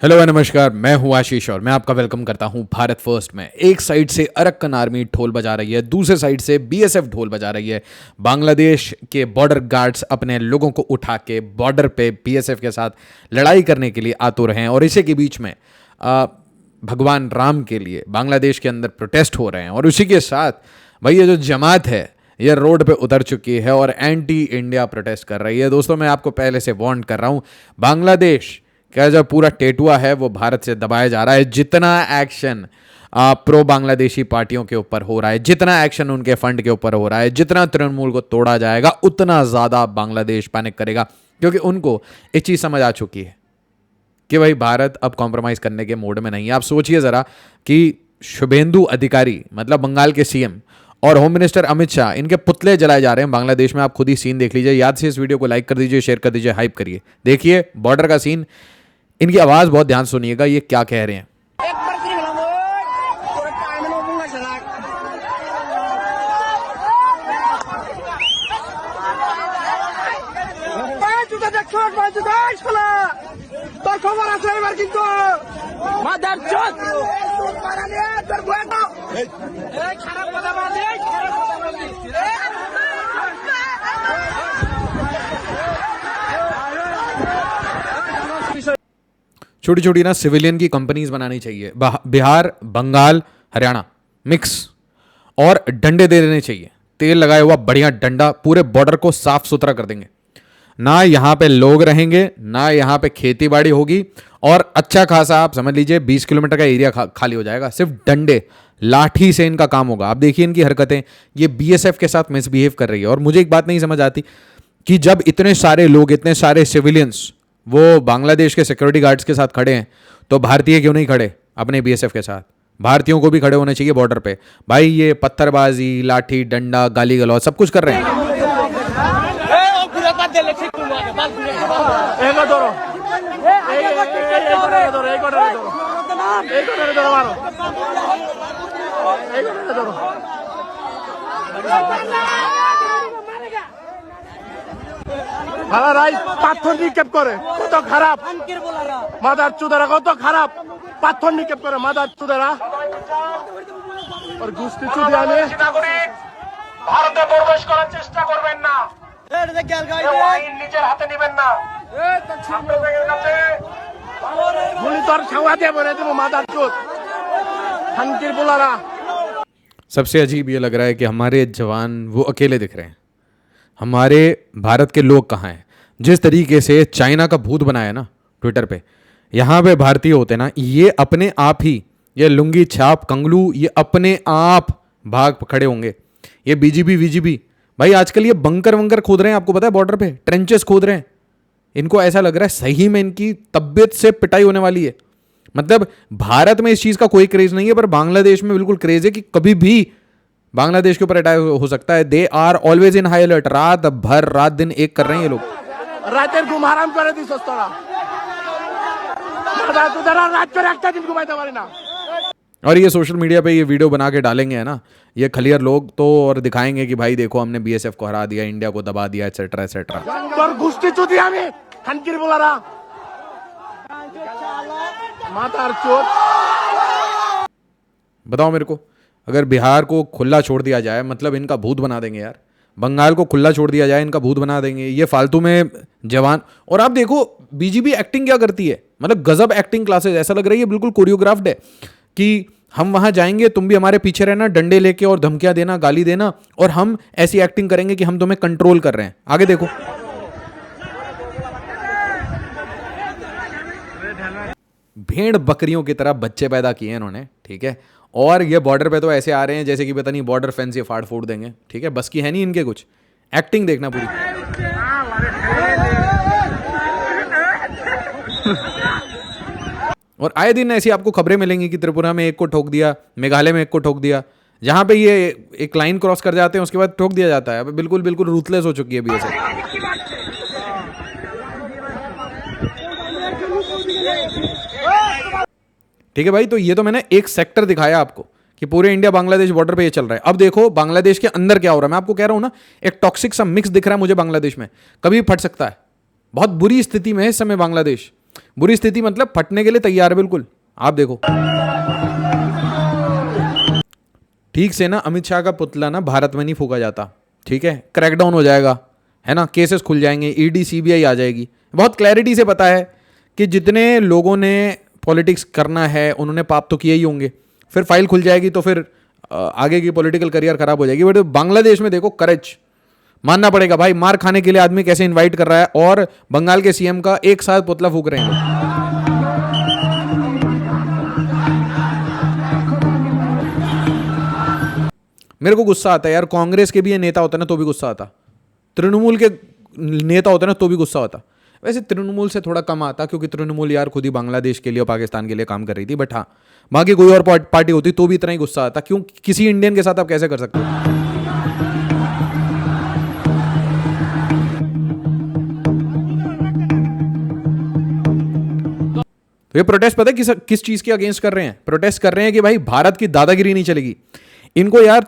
Hello नमस्कार, मैं हूं आशीष और मैं आपका वेलकम करता हूं भारत फर्स्ट में। एक साइड से अरक्कन आर्मी ढोल बजा रही है, दूसरे साइड से बीएसएफ ढोल बजा रही है। बांग्लादेश के बॉर्डर गार्ड्स अपने लोगों को उठा के बॉर्डर पे बीएसएफ के साथ लड़ाई करने के लिए आतुर हैं और इसी के बीच में भगवान राम के लिए बांग्लादेश के अंदर प्रोटेस्ट हो रहे हैं। और उसी के साथ भाई ये जो जमात है ये रोड पे उतर चुकी है और एंटी इंडिया प्रोटेस्ट कर रही है। दोस्तों, मैं आपको पहले से वार्न कर रहा हूं, बांग्लादेश का जो पूरा टेटुआ है वो भारत से दबाया जा रहा है। जितना एक्शन प्रो बांग्लादेशी पार्टियों के ऊपर हो रहा है, जितना एक्शन उनके फंड के ऊपर हो रहा है, जितना तृणमूल को तोड़ा जाएगा, उतना ज़्यादा बांग्लादेश पैनिक करेगा, क्योंकि उनको एक चीज़ समझ आ चुकी है कि भाई भारत अब कॉम्प्रोमाइज़ करने के मोड में नहीं है। आप सोचिए ज़रा कि शुभेंदु अधिकारी मतलब बंगाल के सीएम और होम मिनिस्टर अमित शाह, इनके पुतले जलाए जा रहे हैं बांग्लादेश में। आप खुद ही सीन देख लीजिए। याद से इस वीडियो को लाइक कर दीजिए, शेयर कर दीजिए, हाइप करिए। देखिए बॉर्डर का सीन, इनकी आवाज बहुत ध्यान सुनिएगा, ये क्या कह रहे हैं। छोटी छोटी ना सिविलियन की कंपनीज बनानी चाहिए, बिहार, बंगाल, हरियाणा मिक्स, और डंडे दे देने चाहिए, तेल लगाया हुआ बढ़िया डंडा, पूरे बॉर्डर को साफ सुथरा कर देंगे। ना यहाँ पे लोग रहेंगे, ना यहाँ पे खेती बाड़ी होगी, और अच्छा खासा आप समझ लीजिए 20 किलोमीटर का एरिया खाली हो जाएगा। सिर्फ डंडे लाठी से इनका काम होगा। आप देखिए इनकी हरकतें, ये बीएसएफ के साथ मिसबिहेव कर रही है। और मुझे एक बात नहीं समझ आती कि जब इतने सारे लोग, इतने सारे सिविलियंस वो बांग्लादेश के सिक्योरिटी गार्ड्स के साथ खड़े हैं, तो भारतीय क्यों नहीं खड़े अपने बीएसएफ के साथ? भारतीयों को भी खड़े होने चाहिए बॉर्डर पे। भाई ये पत्थरबाजी, लाठी डंडा, गाली गलौज सब कुछ कर रहे हैं। পাথর নিক্ষেপ করে কত খারাপ, মাদার চুদারা কত খারাপ, পাথর নিক্ষেপ করে মাদার চুদারা আর গুস্তি চুদি আনে। ভারতে প্রবেশ করার চেষ্টা করবেন না, আইন নিজের হাতে নেবেন না। আপনাদের কাছে গুলি তোর ছাওয়া দিয়ে বলে দেবো মাদার চুদ খানকির বোলারা। सबसे अजीब ये लग रहा है कि हमारे जवान वो अकेले दिख रहे हैं, हमारे भारत के लोग कहाँ हैं? जिस तरीके से चाइना का भूत बनाया ना ट्विटर पे, यहाँ पे भारतीय होते ना, ये अपने आप ही, ये लुंगी छाप कंगलू, ये अपने आप भाग खड़े होंगे। ये बीजीबी वीजीबी भाई आजकल ये बंकर वंकर खोद रहे हैं, आपको पता है, बॉर्डर पे ट्रेंचेस खोद रहे हैं। इनको ऐसा लग रहा है सही में इनकी तबियत से पिटाई होने वाली है। मतलब भारत में इस चीज़ का कोई क्रेज नहीं है, पर बांग्लादेश में बिल्कुल क्रेज है कि कभी भी बांग्लादेश के ऊपर अटैक हो सकता है। They are always in high alert, रात भर रात दिन एक कर रहे हैं ये लोग। রাতের ঘুম হারাম করে দিছস তোরা, মাদার চুদারা রাত করে একটা দিন ঘুমাইতে পারে না। और ये सोशल मीडिया पे ये वीडियो बना के डालेंगे, है ना, ये खलियर लोग तो, और दिखाएंगे कि भाई देखो हमने बीएसएफ को हरा दिया, इंडिया को दबा दिया, एटसेट्रा एटसेट्रा। তোর গুষ্টি চুদি আমি খানকির বোলারা মাদার চোদ। बताओ मेरे को, अगर बिहार को खुला छोड़ दिया जाए, मतलब इनका भूत बना देंगे यार। बंगाल को खुला छोड़ दिया जाए, इनका भूत बना देंगे ये फालतू में जवान। और आप देखो बीजीबी एक्टिंग क्या करती है, मतलब गजब एक्टिंग क्लासेस, ऐसा लग रही है बिल्कुल कोरियोग्राफ्ड है कि हम वहां जाएंगे, तुम भी हमारे पीछे रहना, डंडे लेके और धमकियां देना, गाली देना, और हम ऐसी एक्टिंग करेंगे कि हम तुम्हें कंट्रोल कर रहे हैं। आगे देखो, भेड़ बकरियों की तरह बच्चे पैदा किए इन्होंने, ठीक है। और ये बॉर्डर पे तो ऐसे आ रहे हैं जैसे कि पता नहीं बॉर्डर फेंस ये फाड़ फूड़ देंगे, ठीक है। बस की है नहीं इनके कुछ। एक्टिंग देखना पूरी। और आए दिन ऐसी आपको खबरें मिलेंगी कि त्रिपुरा में एक को ठोक दिया, मेघालय में एक को ठोक दिया, जहां पे ये एक लाइन क्रॉस कर जाते हैं उसके बाद ठोक दिया जाता है। बिल्कुल बिल्कुल रूथलेस हो चुकी है बीएसएफ। ठीक है भाई, तो ये तो मैंने एक सेक्टर दिखाया आपको कि पूरे इंडिया बांग्लादेश बॉर्डर पे ये चल रहा है। अब देखो बांग्लादेश के अंदर क्या हो रहा है। मैं आपको कह रहा हूं ना, एक टॉक्सिक सा मिक्स दिख रहा है मुझे बांग्लादेश में, कभी भी फट सकता है। बहुत बुरी स्थिति में है इस समय बांग्लादेश। बुरी स्थिति मतलब फटने के लिए तैयार है बिल्कुल। आप देखो ठीक से ना, अमित शाह का पुतला ना भारत में नहीं फूका जाता, ठीक है, क्रैकडाउन हो जाएगा, है ना, केसेस खुल जाएंगे, ईडी सीबीआई आ जाएगी। बहुत क्लैरिटी से पता है कि जितने लोगों ने पॉलिटिक्स करना है उन्होंने पाप तो किए ही होंगे, फिर फाइल खुल जाएगी तो फिर आगे की पॉलिटिकल करियर खराब हो जाएगी। बट बांग्लादेश में देखो करेज मानना पड़ेगा भाई, मार खाने के लिए आदमी कैसे इनवाइट कर रहा है, और बंगाल के सीएम का एक साथ पुतला फूक रहे हैं। मेरे को गुस्सा आता है यार, कांग्रेस के भी ये नेता होता ना तो भी गुस्सा आता, तृणमूल के नेता होते ना तो भी गुस्सा होता। वैसे तृणमूल से थोड़ा कम आता क्योंकि तृणमूल यार खुद ही बांग्लादेश के लिए और पाकिस्तान के लिए काम कर रही थी, बट हाँ बाकी कोई और पार्टी होती तो भी इतना ही गुस्सा आता। क्यों, किसी इंडियन के साथ आप कैसे कर सकते हो? तो ये प्रोटेस्ट पता है किस चीज के अगेंस्ट कर रहे हैं? प्रोटेस्ट कर रहे हैं कि भाई भारत की दादागिरी नहीं चलेगी। इनको यार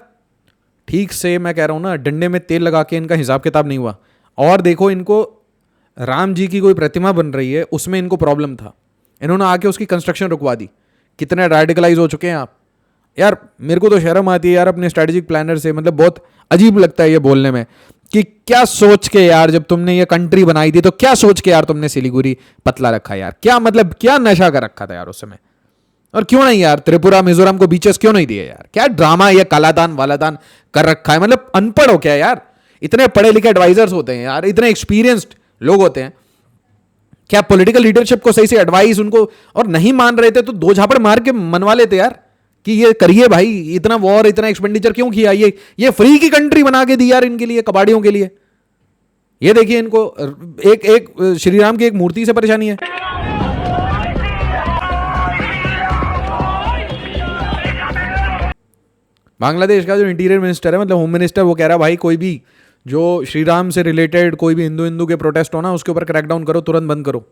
ठीक से मैं कह रहा हूं ना, डंडे में तेल लगा के इनका हिसाब किताब नहीं हुआ। और देखो इनको राम जी की कोई प्रतिमा बन रही है उसमें इनको प्रॉब्लम था, इन्होंने आके उसकी कंस्ट्रक्शन रुकवा दी। कितने रेडिकलाइज हो चुके हैं आप यार। मेरे को तो शर्म आती है यार अपने स्ट्रेटेजिक प्लानर से, मतलब बहुत अजीब लगता है ये बोलने में कि क्या सोच के यार जब तुमने ये कंट्री बनाई थी तो क्या सोच के यार तुमने सिलीगुड़ी पतला रखा यार, क्या मतलब क्या नशा कर रखा था यार उस समय। और क्यों नहीं यार त्रिपुरा मिजोरम को बीचेस क्यों नहीं दिए यार? क्या ड्रामा ये कालादान वालादान कर रखा है, मतलब अनपढ़ हो क्या यार? इतने पढ़े लिखे एडवाइजर्स होते हैं यार, इतने एक्सपीरियंस्ड लोग होते हैं, क्या पॉलिटिकल लीडरशिप को सही से एडवाइस उनको, और नहीं मान रहे थे तो दो झापड़ मार के मनवा लेते यार कि ये करिए भाई, इतना वॉर इतना एक्सपेंडिचर क्यों किया, ये फ्री की कंट्री बना के दी यार इनके लिए, कबाड़ियों के लिए। ये देखिए इनको एक श्री राम की एक मूर्ति से परेशानी है। बांग्लादेश का जो इंटीरियर मिनिस्टर है, मतलब होम मिनिस्टर, वो कह रहा है भाई कोई भी जो श्री राम से रिलेटेड कोई भी हिंदू के प्रोटेस्ट हो ना उसके ऊपर क्रैकडाउन करो, तुरंत बंद करो।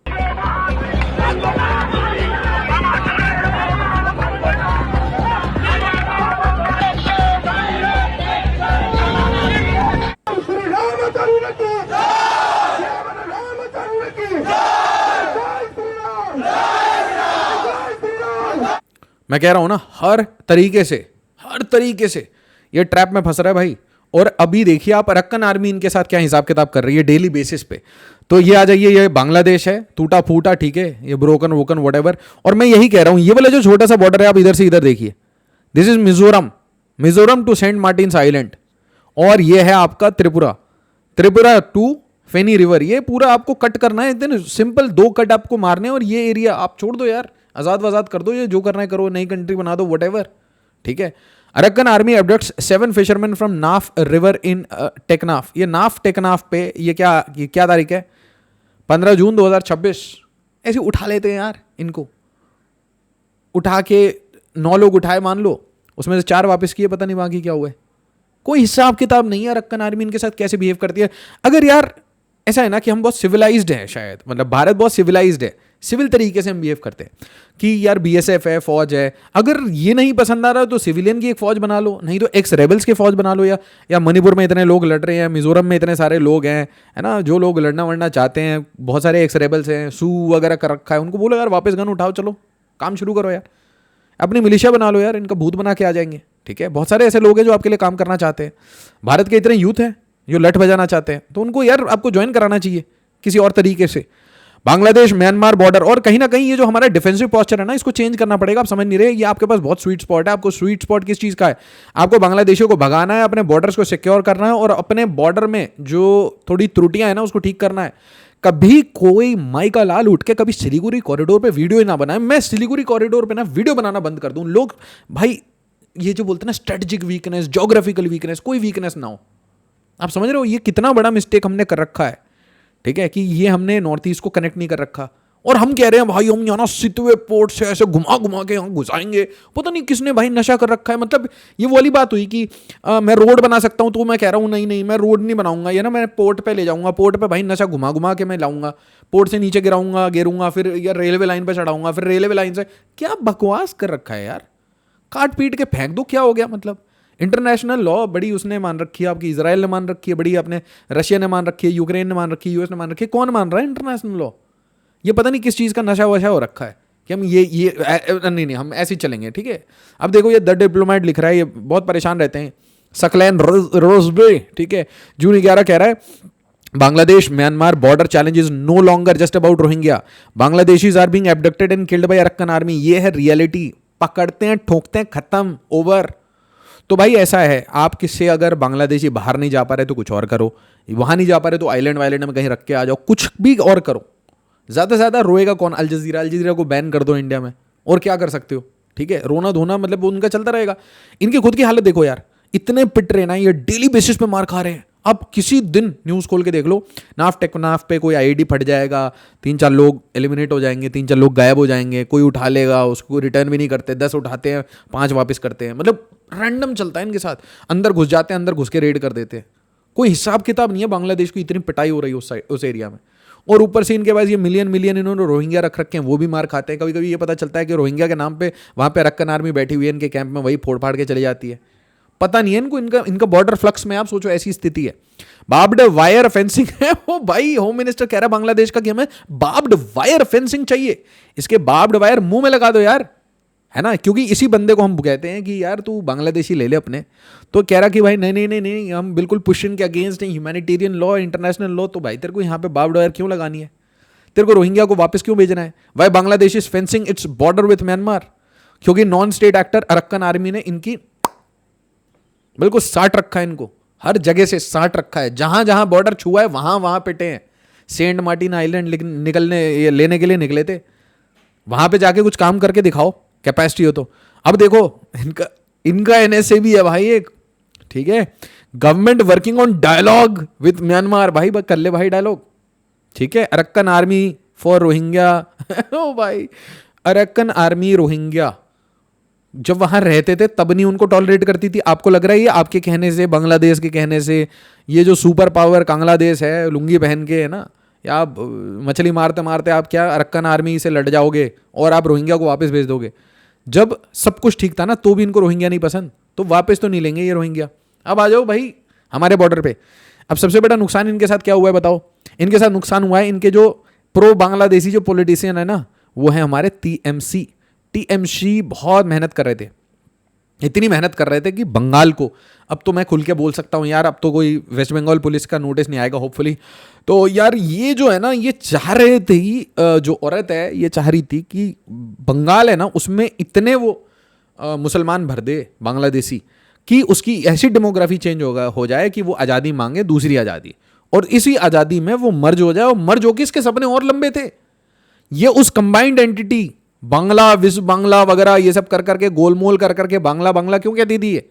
मैं कह रहा हूं ना हर तरीके से ये ट्रैप में फंस रहा है भाई। और अभी देखिए आप अरक्कन आर्मी इनके साथ क्या हिसाब किताब कर रही है डेली बेसिस पे। तो ये आ जाइए, ये बांग्लादेश है टूटा फूटा, ठीक है, ये ब्रोकन वोकन वटेवर। और मैं यही कह रहा हूं, ये वाला जो छोटा सा बॉर्डर है आप इधर से इधर देखिए, this is Mizoram to Saint Martin's island, और ये है आपका त्रिपुरा टू फेनी रिवर। ये पूरा आपको कट करना है, इतने सिंपल 2 कट आपको मारने, और ये एरिया आप छोड़ दो यार, आजाद वजाद कर दो, ये जो करना है करो, नई कंट्री बना दो, वटेवर, ठीक है। Arakan army abducts 7 fisherman from Naf river in Teknaf. ये नाफ टेकनाफ पे ये क्या तारीख है? 15 जून 2026। ऐसे उठा लेते हैं यार इनको, उठा के 9 लोग उठाए मान लो, उसमें से 4 वापस किए, पता नहीं बाकी क्या हुए। कोई हिसाब किताब नहीं है अरक्कन आर्मी इनके साथ कैसे बिहेव करती है। अगर यार ऐसा है ना कि हम बहुत सिविलाइज्ड हैं, शायद मतलब भारत बहुत सिविलाइज्ड है, सिविल तरीके से हम बिहेव करते हैं कि यार बीएसएफ है, फौज है। अगर ये नहीं पसंद आ रहा तो सिविलियन की एक फौज बना लो, नहीं तो एक्स रेबल्स की फौज बना लो, या मणिपुर में इतने लोग लड़ रहे हैं, मिजोरम में इतने सारे लोग हैं, है ना, जो लोग लड़ना वड़ना चाहते हैं, बहुत सारे एक्स रेबल्स हैं, सू वगैरह कर रखा है, उनको बोलो यार वापस गन उठाओ, चलो काम शुरू करो यार, अपनी मिलिशिया बना लो यार, इनका भूत बना के आ जाएंगे, ठीक है। बहुत सारे ऐसे लोग हैं जो आपके लिए काम करना चाहते हैं, भारत के इतने यूथ हैं जो लठ बजाना चाहते हैं, तो उनको यार आपको ज्वाइन कराना चाहिए किसी और तरीके से। बांग्लादेश म्यांमार बॉर्डर, और कहीं ना कहीं ये जो हमारा डिफेंसिव पोस्चर है ना, इसको चेंज करना पड़ेगा। आप समझ नहीं रहे, ये आपके पास बहुत स्वीट स्पॉट है। आपको स्वीट स्पॉट किस चीज़ का है? आपको बांग्लादेशियों को भगाना है, अपने बॉर्डर्स को सिक्योर करना है, और अपने बॉर्डर में जो थोड़ी त्रुटियां हैं ना उसको ठीक करना है। कभी कोई माई का लाल उठ के कभी सिलीगुड़ी कॉरिडोर पे वीडियो ही ना बनाए। मैं सिलीगुड़ी कॉरिडोर पे ना वीडियो बनाना बंद कर दूं। लोग भाई ये जो बोलते हैं ना स्ट्रेटेजिक वीकनेस, ज्योग्राफिकल वीकनेस, कोई वीकनेस ना हो। आप समझ रहे हो ये कितना बड़ा मिस्टेक हमने कर रखा है, ठीक है, कि ये हमने नॉर्थ ईस्ट को कनेक्ट नहीं कर रखा। और हम कह रहे हैं भाई हम यहाँ ना सितवे पोर्ट से ऐसे घुमा घुमा के यहाँ घुसाएंगे। पता नहीं किसने भाई नशा कर रखा है। मतलब ये वाली बात हुई कि मैं रोड बना सकता हूँ, तो मैं कह रहा हूँ नहीं मैं रोड नहीं बनाऊंगा, ये ना मैं पोर्ट पे ले जाऊंगा, पोर्ट पे भाई नशा घुमा घुमा के मैं लाऊंगा, पोर्ट से नीचे गिरूंगा, फिर यार रेलवे लाइन पे चढ़ाऊंगा, फिर रेलवे लाइन से। क्या बकवास कर रखा है यार, काट पीट के फेंक दो, क्या हो गया। मतलब इंटरनेशनल लॉ बड़ी उसने मान रखी है, आपकी इजराइल ने मान रखी है, बड़ी अपने रशिया ने मान रखी है, यूक्रेन ने मान रखी है, यूएस ने मान रखी है। कौन मान रहा है इंटरनेशनल लॉ? ये पता नहीं किस चीज़ का नशा वशा हो रखा है कि हम नहीं नहीं हम ऐसे ही चलेंगे, ठीक है। अब देखो ये द डिप्लोमेट लिख रहा है, ये बहुत परेशान रहते हैं, सकलैन रोजबे, ठीक है। जून 11 कह रहा है Bangladesh Myanmar border challenge is no longer just about Rohingya, Bangladeshis are being abducted and killed by Arakan army. ये है रियलिटी, पकड़ते हैं ठोकते हैं, खत्म, ओवर। तो भाई ऐसा है, आप किससे अगर बांग्लादेशी बाहर नहीं जा पा रहे तो कुछ और करो, वहां नहीं जा पा रहे तो आइलैंड वाइलैंड में कहीं रख के आ जाओ, कुछ भी और करो। ज्यादा से ज्यादा रोएगा कौन? अल जजीरा को बैन कर दो इंडिया में, और क्या कर सकते हो, ठीक है। रोना धोना मतलब उनका चलता रहेगा। इनकी खुद की हालत देखो यार, इतने पिट रहे ना, ये डेली बेसिस पे मार खा रहे हैं। अब किसी दिन न्यूज खोल के देख लो, नाफ टेकनाफ पे कोई आईडी फट जाएगा, 3-4 लोग एलिमिनेट हो जाएंगे, 3-4 लोग गायब हो जाएंगे, कोई उठा लेगा, उसको रिटर्न भी नहीं करते, 10 उठाते हैं 5 वापस करते हैं, मतलब रैंडम चलता है इनके साथ। अंदर घुस जाते हैं, अंदर घुस के रेड कर देते हैं, कोई हिसाब किताब नहीं है। बांग्लादेश को इतनी पिटाई हो रही है उस एरिया में, और ऊपर से इनके पास ये मिलियन इन्होंने रोहिंग्या रख रखे हैं, वो भी मार खाते हैं। कभी कभी ये पता चलता है कि रोहिंग्या के नाम पे वहाँ पे अरक्कन आर्मी बैठी हुई है इनके कैंप में, वही फोड़ फाड़ के चली जाती है। पता नहीं है इनको, इनका बॉर्डर फ्लक्स में, आप सोचो ऐसी स्थिति है। बार्ब्ड वायर फेंसिंग है वो भाई, होम मिनिस्टर कह रहा है बांग्लादेश का कि हमें बार्ब्ड वायर फेंसिंग चाहिए। इसके बार्ब्ड वायर मुंह में लगा दो यार, है ना, क्योंकि इसी बंदे को हम कहते हैं कि यार तू बांग्लादेशी ले ले अपने, तो कह रहा कि भाई नहीं नहीं नहीं नहीं, हम बिल्कुल पुशिन के अगेंस्ट हैं, ह्यूमैनिटेरियन लॉ, इंटरनेशनल लॉ। तो भाई तेरे को यहाँ पे बार्ब्ड वायर क्यों लगानी है? तेरे को रोहिंग्या को वापस क्यों भेजना है? Why Bangladesh is fencing its border with Myanmar? क्योंकि non state actor Arakan army ने इनकी बिल्कुल साट रखा है, इनको हर जगह से साट रखा है, जहां जहां बॉर्डर छुआ है वहां वहां पिटे हैं। सेंट मार्टिन आइलैंड लेने के लिए निकले थे, वहां पे जाके कुछ काम करके दिखाओ, कैपेसिटी हो तो। अब देखो इनका एनएसए भी है भाई एक, ठीक है। Government working on dialogue with Myanmar, भाई कर ले भाई डायलॉग, ठीक है। अरक्कन आर्मी फॉर रोहिंग्या ओ भाई, अरक्कन आर्मी रोहिंग्या जब वहां रहते थे तब नहीं उनको टॉलरेट करती थी। आपको लग रहा है ये आपके कहने से, बांग्लादेश के कहने से, ये जो सुपर पावर बांग्लादेश है लुंगी पहन के, है ना, या आप मछली मारते मारते आप क्या अरक्कन आर्मी से लड़ जाओगे और आप रोहिंग्या को वापस भेज दोगे? जब सब कुछ ठीक था ना, तो भी इनको रोहिंग्या नहीं पसंद, तो वापस तो नहीं लेंगे ये रोहिंग्या। अब आ जाओ भाई हमारे बॉर्डर पे। अब सबसे बड़ा नुकसान इनके साथ क्या हुआ है बताओ? इनके साथ नुकसान हुआ है, इनके जो प्रो बांग्लादेशी जो पॉलिटिशियन है ना, वो है हमारे टीएमसी बहुत मेहनत कर रहे थे, इतनी मेहनत कर रहे थे कि बंगाल को, अब तो मैं खुल के बोल सकता हूं यार, अब तो कोई वेस्ट बंगाल पुलिस का नोटिस नहीं आएगा होपफुली। तो यार ये जो है ना, ये चाह रहे थे, जो औरत है ये चाह रही थी कि बंगाल है ना, उसमें इतने वो मुसलमान भर दे बांग्लादेशी कि उसकी ऐसी डेमोग्राफी चेंज हो जाए कि वो आज़ादी मांगे, दूसरी आज़ादी, और इसी आज़ादी में वो मर्ज हो जाए, और मर्ज होकर इसके सपने और लंबे थे। ये उस कंबाइंड एंटिटी बांग्ला, विश्व बांग्ला वगैरह ये सब कर करके गोलमोल कर करके बांग्ला बांग्ला क्यों कहती थी ये?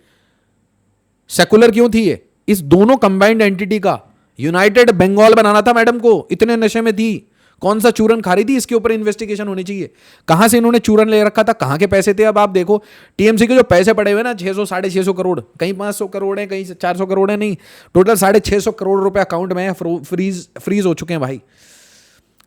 सेकुलर क्यों थी ये? इस दोनों कंबाइंड एंटिटी का यूनाइटेड बंगाल बनाना था मैडम को, इतने नशे में थी। कौन सा चूरन खा रही थी, इसके ऊपर इन्वेस्टिगेशन होनी चाहिए। कहां से इन्होंने चूरन ले रखा था, कहां के पैसे थे? अब आप देखो टीएमसी के जो पैसे पड़े हुए ना, 600-650 करोड़, कहीं 500 करोड़ है, कहीं 400 करोड़ है, नहीं टोटल 650 करोड़ रुपए अकाउंट में फ्रीज हो चुके हैं भाई।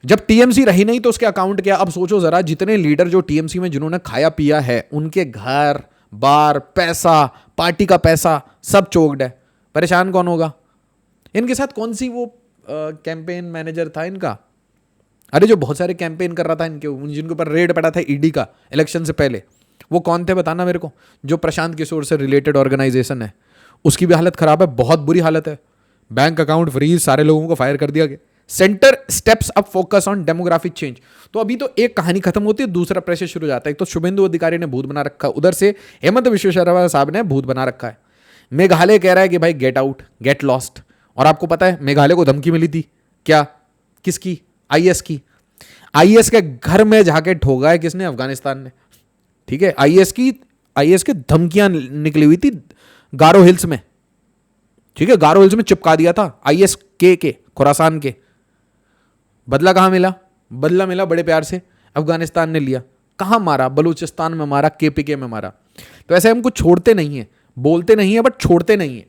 जब टीएमसी रही नहीं तो उसके अकाउंट क्या? अब सोचो जरा, जितने लीडर जो टीएमसी में जिन्होंने खाया पिया है, उनके घर बार, पैसा, पार्टी का पैसा सब चोक्ड है। परेशान कौन होगा? इनके साथ कौन सी वो कैंपेन मैनेजर था इनका, अरे जो बहुत सारे कैंपेन कर रहा था इनके, जिनके ऊपर रेड पड़ा था ईडी का इलेक्शन से पहले, वो कौन थे बताना मेरे को? जो प्रशांत किशोर से रिलेटेड ऑर्गेनाइजेशन है, उसकी भी हालत खराब है, बहुत बुरी हालत है। बैंक अकाउंट फ्रीज, सारे लोगों को फायर कर दिया गया। Centre steps up focus on demographic change. तो अभी तो एक कहानी खत्म होती है, दूसरा प्रेशर शुरू हो जाता है। एक तो शुभेंदु अधिकारी ने भूत बना रखा है, उधर से हेमंत विश्व शर्मा साहब ने भूत बना रखा है। मेघालय कह रहा है कि भाई गेट आउट, गेट लॉस्ट। और आपको पता है मेघालय को धमकी मिली थी क्या? किसकी? आईएस की। आईएस के घर में जाके ठोका है किसने? अफगानिस्तान ने, ठीक है। आईएस की धमकियां निकली हुई थी गारो हिल्स में, ठीक है। गारो हिल्स में चिपका दिया था आईएस के खुरासान के। बदला कहां मिला? बदला मिला बड़े प्यार से, अफगानिस्तान ने लिया। कहां मारा? बलूचिस्तान में मारा, केपीके में मारा। तो ऐसे हम कुछ छोड़ते नहीं है, बोलते नहीं है बट छोड़ते नहीं है।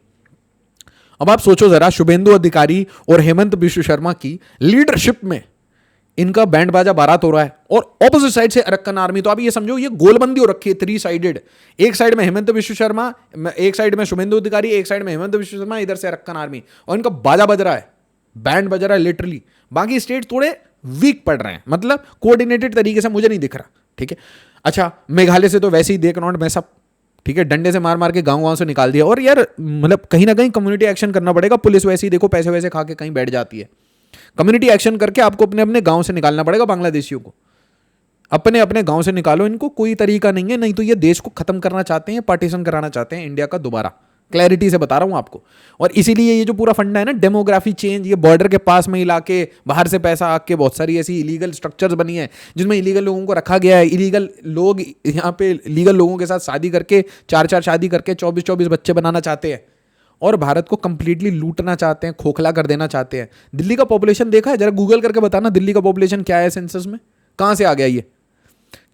अब आप सोचो जरा, शुभेंदु अधिकारी और हेमंत बिश्व शर्मा की लीडरशिप में इनका बैंड बाजा बारात हो रहा है, और ऑपोजिट साइड से अरक्कन आर्मी। तो आप ये समझो ये गोलबंदी हो रखी है, 3 साइडेड। एक साइड में हेमंत बिश्व शर्मा, एक साइड में शुभेंदु अधिकारी, एक साइड में हेमंत बिश्व शर्मा, इधर से अरक्कन आर्मी, और इनका बाजा बज रहा है, बैंड बज रहा है लिटरली। बाकी स्टेट थोड़े वीक पड़ रहे हैं, मतलब कोऑर्डिनेटेड तरीके से मुझे नहीं दिख रहा। ठीक है, अच्छा मेघालय से तो वैसे ही देख नॉट मैस अप, ठीक है, डंडे से मार मार के गांव से निकाल दिया। और यार मतलब कहीं ना कहीं कम्युनिटी एक्शन करना पड़ेगा। पुलिस वैसे ही देखो पैसे वैसे खा के कहीं बैठ जाती है। कम्युनिटी एक्शन करके आपको अपने अपने गांव से निकालना पड़ेगा बांग्लादेशियों को, अपने अपने गांव से निकालो इनको, कोई तरीका नहीं है, नहीं तो ये देश को खत्म करना चाहते हैं, पार्टीशन कराना चाहते हैं इंडिया का दोबारा। क्लैरिटी से बता रहा हूं आपको। और इसीलिए ये जो पूरा फंडा है ना डेमोग्राफी चेंज, ये बॉर्डर के पास में इलाके, बाहर से पैसा आके बहुत सारी ऐसी इलीगल स्ट्रक्चर्स बनी है जिसमें इलीगल लोगों को रखा गया है। इलीगल लोग यहाँ पे लीगल लोगों के साथ शादी करके 4-4 शादी करके 24-24 बच्चे बनाना चाहते हैं और भारत को कंप्लीटली लूटना चाहते हैं, खोखला कर देना चाहते हैं। दिल्ली का पॉपुलेशन देखा है? जरा गूगल करके बताना दिल्ली का पॉपुलेशन क्या है सेंसस में, कहां से आ गया ये।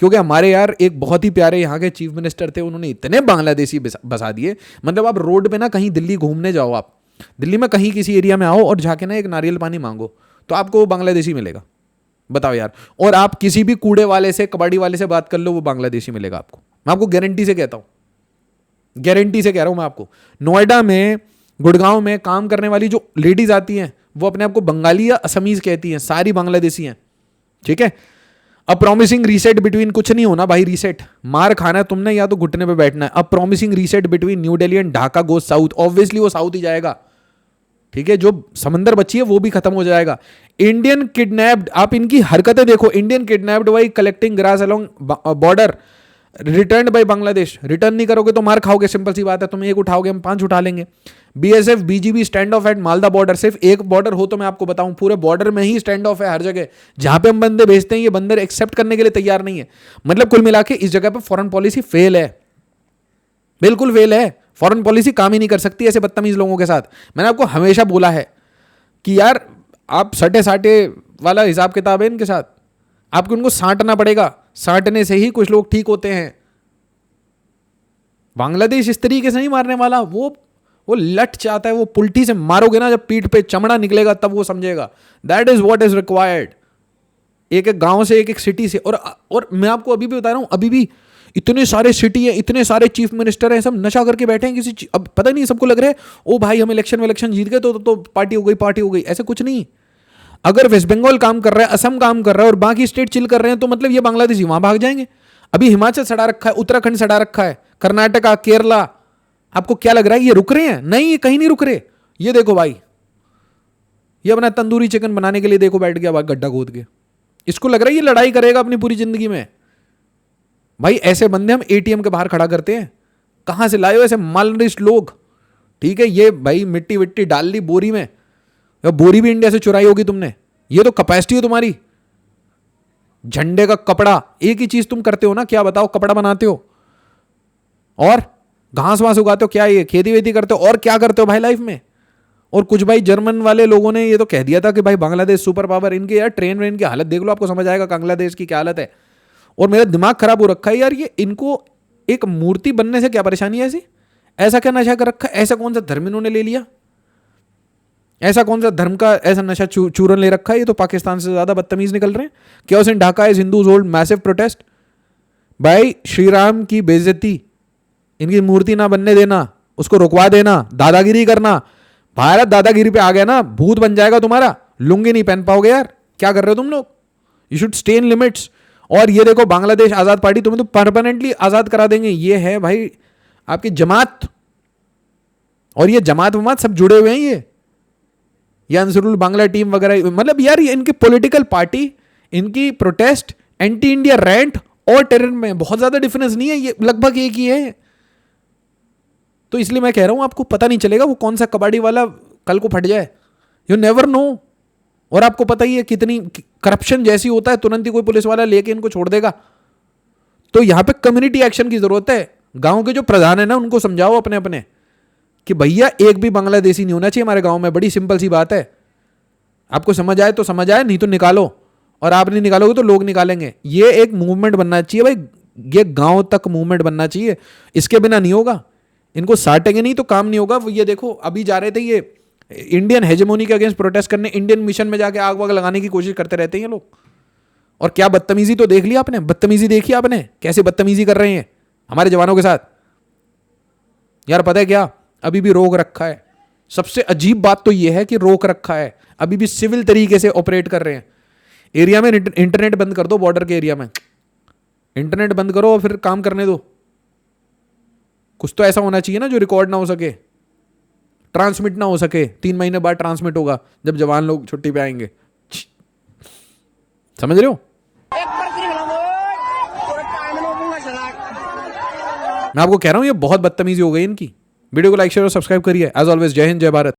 क्योंकि हमारे यार एक बहुत ही प्यारे यहाँ के चीफ मिनिस्टर थे, उन्होंने इतने बांग्लादेशी बसा दिए। मतलब आप रोड पे ना कहीं दिल्ली घूमने जाओ, आप दिल्ली में कहीं किसी एरिया में आओ और जाके ना एक नारियल पानी मांगो तो आपको वो बांग्लादेशी मिलेगा। बताओ यार। और आप किसी भी कूड़े वाले से, कबाड़ी वाले से बात कर लो, वो बांग्लादेशी मिलेगा आपको। मैं आपको गारंटी से कहता हूं, गारंटी से कह रहा हूं मैं आपको। नोएडा में, गुड़गांव में काम करने वाली जो लेडीज आती हैं वो अपने आप को बंगाली या असमीज कहती हैं, सारी बांग्लादेशी हैं। ठीक है, अब प्रॉमिसिंग रीसेट बिटवीन, कुछ नहीं होना भाई रीसेट, मार खाना है तुमने या तो घुटने पे बैठना है। अब promising reset between new Delhi and Dhaka goes south, obviously वो साउथ ही जाएगा। ठीक है, जो समंदर बची है वो भी खत्म हो जाएगा। इंडियन किडनैप्ड, आप इनकी हरकतें देखो, Indian kidnapped by collecting grass along border written by Bangladesh. Return नहीं करोगे तो मार खाओगे, सिंपल सी बात है। तुम एक उठाओगे हम 5 उठा लेंगे। BSF BGB stand off at Malda border. सिर्फ एक बॉर्डर हो तो मैं आपको बताऊं, पूरे बॉर्डर में ही स्टैंड ऑफ है हर जगह। जहां पे हम बंदे भेजते हैं ये बंदे एक्सेप्ट करने के लिए तैयार नहीं है। मतलब कुल मिला के इस जगह पे फॉरेन पॉलिसी फेल है, बिल्कुल फेल है। फॉरेन पॉलिसी काम ही नहीं कर सकती ऐसे बदतमीज लोगों के साथ। मैंने आपको हमेशा बोला है कि यार आप सटे साटे वाला हिसाब किताब है इनके साथ, आपको उनको साँटना पड़ेगा। साँटने से ही कुछ लोग ठीक होते हैं। बांग्लादेश इस तरीके से नहीं मारने वाला, वो लट चाहता है। वो पुल्टी से मारोगे ना, जब पीठ पे चमड़ा निकलेगा तब वो समझेगा। That is what is required. एक एक गांव से, एक एक सिटी से। और मैं आपको अभी भी बता रहा हूं, अभी भी इतने सारे सिटी है, इतने सारे चीफ मिनिस्टर हैं, सब नशा करके बैठे हैं किसी। अब पता नहीं, सबको लग रहा है ओ भाई हम इलेक्शन जीत गए तो पार्टी हो गई। ऐसा कुछ नहीं। अगर वेस्ट बंगाल काम कर रहा है, असम काम कर रहा है और बाकी स्टेट चिल कर रहे हैं तो मतलब ये बांग्लादेशी वहां भाग जाएंगे। अभी हिमाचल सड़ा रखा है, उत्तराखंड सड़ा रखा है, कर्नाटका, केरला। आपको क्या लग रहा है ये रुक रहे हैं? नहीं, ये कहीं नहीं रुक रहे। ये देखो भाई, ये अपना तंदूरी चिकन बनाने के लिए देखो बैठ गया गड्ढा खोद के। इसको लग रहा है ये लड़ाई करेगा अपनी पूरी जिंदगी में। भाई ऐसे बंदे हम एटीएम के बाहर खड़ा करते हैं। कहां से लाए हो ऐसे मालनरिश्ड लोग? ठीक है, ये भाई मिट्टी विट्टी डाल ली बोरी में, या बोरी भी इंडिया से चुराई होगी तुमने। ये तो कैपेसिटी है तुम्हारी। झंडे का कपड़ा, एक ही चीज तुम करते हो ना, क्या बताओ? कपड़ा बनाते हो और घास वास उगाते हो, क्या ये खेती वेती करते हो? और क्या करते हो भाई लाइफ में? और कुछ भाई जर्मन वाले लोगों ने ये तो कह दिया था कि भाई बांग्लादेश सुपर पावर। इनके यार ट्रेन व्रेन की हालत देख लो, आपको समझ आएगा बांग्लादेश की क्या हालत है। और मेरा दिमाग खराब हो रखा है यार, ये इनको एक मूर्ति बनने से क्या परेशानी है? ऐसा क्या नशा कर रखा है? ऐसा कौन सा धर्म इन्होंने ले लिया? ऐसा कौन सा धर्म का ऐसा नशा चूरन ले रखा है? ये तो पाकिस्तान से ज्यादा बदतमीज निकल रहे हैं। Chaos in Dhaka is Hindus hold massive protest. भाई श्री राम की बेइज्जती, इनकी मूर्ति ना बनने देना, उसको रुकवा देना, दादागिरी करना। भारत दादागिरी पे आ गया ना, भूत बन जाएगा तुम्हारा। लुंगी नहीं पहन पाओगे यार। क्या कर रहे हो तुम लोग? You should stay in limits. और ये देखो बांग्लादेश आजाद पार्टी, तुम्हें तो परमानेंटली आजाद करा देंगे। ये है भाई आपकी जमात, और ये जमात वमात सब जुड़े हुए हैं। ये अंसरुल बांग्ला टीम वगैरह, मतलब यार ये इनकी पॉलिटिकल पार्टी, इनकी प्रोटेस्ट, एंटी इंडिया रैंट और टेरर में बहुत ज्यादा डिफरेंस नहीं है, ये लगभग एक ही है। तो इसलिए मैं कह रहा हूं आपको पता नहीं चलेगा वो कौन सा कबाड़ी वाला कल को फट जाए। You never know. और आपको पता ही है कितनी करप्शन जैसी होता है, तुरंत ही कोई पुलिस वाला लेके इनको छोड़ देगा। तो यहां पे कम्युनिटी एक्शन की जरूरत है। गांव के जो प्रधान है ना, उनको समझाओ अपने अपने कि भैया एक भी बांग्लादेशी नहीं होना चाहिए हमारे गांव में। बड़ी सिंपल सी बात है। आपको समझ आए तो समझ आए, नहीं तो निकालो। और आप नहीं निकालोगे तो लोग निकालेंगे। ये एक मूवमेंट बनना चाहिए भाई, ये गांव तक मूवमेंट बनना चाहिए। इसके बिना नहीं होगा। इनको साटेंगे नहीं तो काम नहीं होगा। ये देखो अभी जा रहे थे ये इंडियन हेजेमोनी के अगेंस्ट प्रोटेस्ट करने, इंडियन मिशन में जाके आग वाग लगाने की कोशिश करते रहते हैं ये लोग। और क्या बदतमीजी तो देख लिया आपने, बदतमीजी देखी आपने कैसे बदतमीजी कर रहे हैं हमारे जवानों के साथ। यार पता है क्या, अभी भी रोक रखा है। सबसे अजीब बात तो यह है कि रोक रखा है, अभी भी सिविल तरीके से ऑपरेट कर रहे हैं। एरिया में इंटरनेट बंद कर दो, बॉर्डर के एरिया में इंटरनेट बंद करो और फिर काम करने दो। कुछ तो ऐसा होना चाहिए ना जो रिकॉर्ड ना हो सके, ट्रांसमिट ना हो सके। 3 महीने बाद ट्रांसमिट होगा जब जवान लोग छुट्टी पे आएंगे। समझ रहे हो? मैं आपको कह रहा हूं ये बहुत बदतमीजी हो गई इनकी। वीडियो को लाइक शेयर और सब्सक्राइब करिए। एज ऑलवेज जय हिंद, जय भारत।